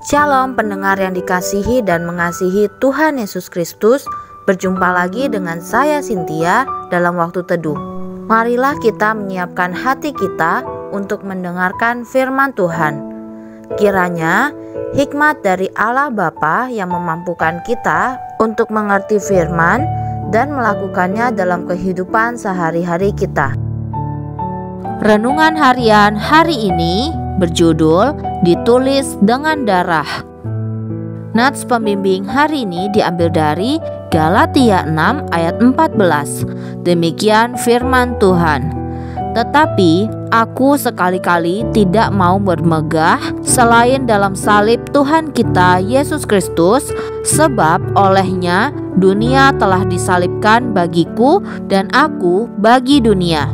Shalom pendengar yang dikasihi dan mengasihi Tuhan Yesus Kristus. Berjumpa lagi dengan saya Cynthia dalam waktu teduh. Marilah kita menyiapkan hati kita untuk mendengarkan firman Tuhan. Kiranya hikmat dari Allah Bapa yang memampukan kita untuk mengerti firman dan melakukannya dalam kehidupan sehari-hari kita. Renungan harian hari ini berjudul Ditulis dengan Darah. Nats pembimbing hari ini diambil dari Galatia 6 ayat 14. Demikian firman Tuhan. Tetapi aku sekali-kali tidak mau bermegah selain dalam salib Tuhan kita Yesus Kristus, sebab olehnya dunia telah disalibkan bagiku dan aku bagi dunia.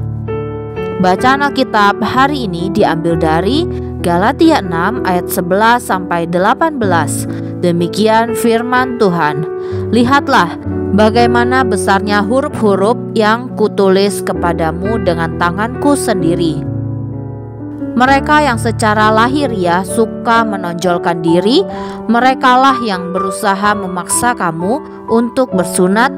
Bacaan Alkitab hari ini diambil dari Galatia 6 ayat 11 sampai 18. Demikian firman Tuhan. Lihatlah bagaimana besarnya huruf-huruf yang kutulis kepadamu dengan tanganku sendiri. Mereka yang secara lahiriah suka menonjolkan diri, merekalah yang berusaha memaksa kamu untuk bersunat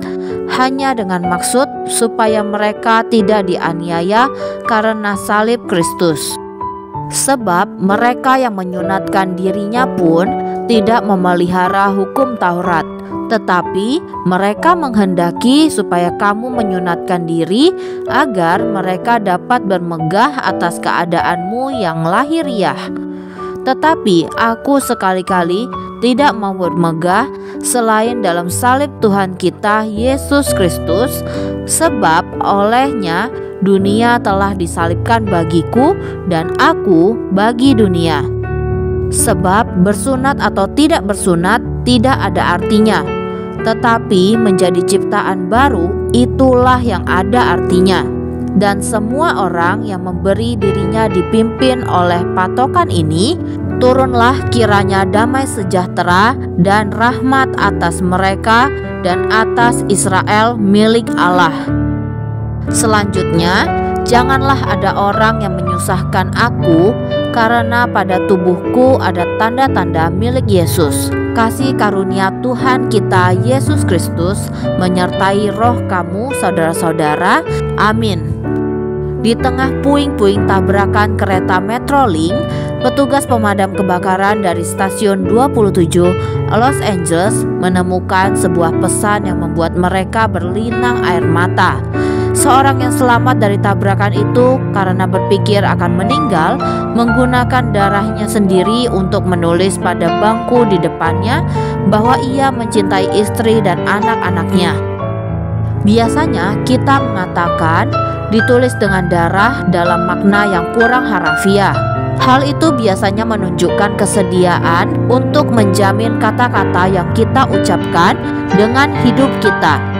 hanya dengan maksud supaya mereka tidak dianiaya karena salib Kristus. Sebab mereka yang menyunatkan dirinya pun tidak memelihara hukum Taurat, tetapi mereka menghendaki supaya kamu menyunatkan diri agar mereka dapat bermegah atas keadaanmu yang lahiriah. Tetapi aku sekali-kali tidak mau bermegah selain dalam salib Tuhan kita Yesus Kristus, sebab olehnya dunia telah disalibkan bagiku dan aku bagi dunia. Sebab bersunat atau tidak bersunat tidak ada artinya, tetapi menjadi ciptaan baru itulah yang ada artinya. Dan semua orang yang memberi dirinya dipimpin oleh patokan ini, turunlah kiranya damai sejahtera dan rahmat atas mereka dan atas Israel milik Allah. Selanjutnya, janganlah ada orang yang menyusahkan aku, karena pada tubuhku ada tanda-tanda milik Yesus. Kasih karunia Tuhan kita Yesus Kristus menyertai roh kamu saudara-saudara. Amin. Di tengah puing-puing tabrakan kereta Metrolink, petugas pemadam kebakaran dari stasiun 27 Los Angeles menemukan sebuah pesan yang membuat mereka berlinang air mata. Seorang yang selamat dari tabrakan itu karena berpikir akan meninggal, menggunakan darahnya sendiri untuk menulis pada bangku di depannya bahwa ia mencintai istri dan anak-anaknya. Biasanya kita mengatakan ditulis dengan darah dalam makna yang kurang harafiah. Hal itu biasanya menunjukkan kesediaan untuk menjamin kata-kata yang kita ucapkan dengan hidup kita.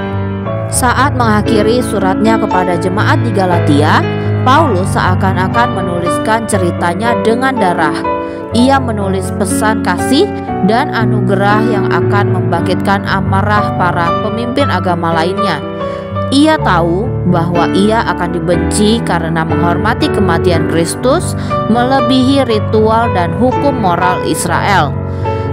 Saat mengakhiri suratnya kepada jemaat di Galatia, Paulus seakan-akan menuliskan ceritanya dengan darah. Ia menulis pesan kasih dan anugerah yang akan membangkitkan amarah para pemimpin agama lainnya. Ia tahu bahwa ia akan dibenci karena menghormati kematian Kristus melebihi ritual dan hukum moral Israel.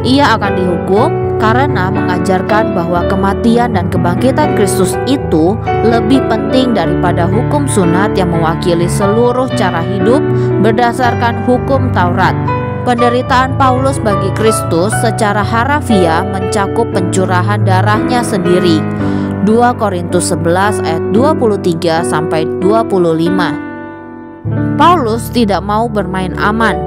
Ia akan dihukum karena mengajarkan bahwa kematian dan kebangkitan Kristus itu lebih penting daripada hukum sunat yang mewakili seluruh cara hidup berdasarkan hukum Taurat. Penderitaan Paulus bagi Kristus secara harafiah mencakup pencurahan darahnya sendiri. 2 Korintus 11 ayat 23 sampai 25. Paulus tidak mau bermain aman.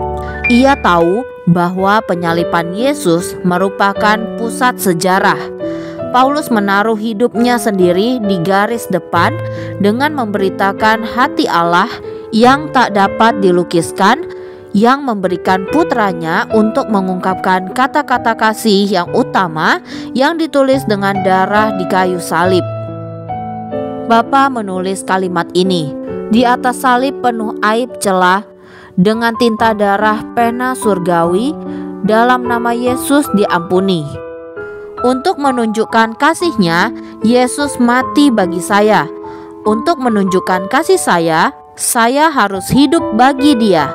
Ia tahu bahwa penyaliban Yesus merupakan pusat sejarah. Paulus menaruh hidupnya sendiri di garis depan dengan memberitakan hati Allah yang tak dapat dilukiskan, yang memberikan putranya untuk mengungkapkan kata-kata kasih yang utama yang ditulis dengan darah di kayu salib. Bapa menulis kalimat ini di atas salib penuh aib celah dengan tinta darah pena surgawi, dalam nama Yesus diampuni. Untuk menunjukkan kasih-Nya, Yesus mati bagi saya. Untuk menunjukkan kasih saya harus hidup bagi Dia.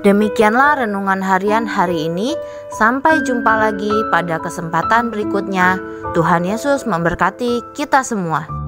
Demikianlah renungan harian hari ini. Sampai jumpa lagi pada kesempatan berikutnya. Tuhan Yesus memberkati kita semua.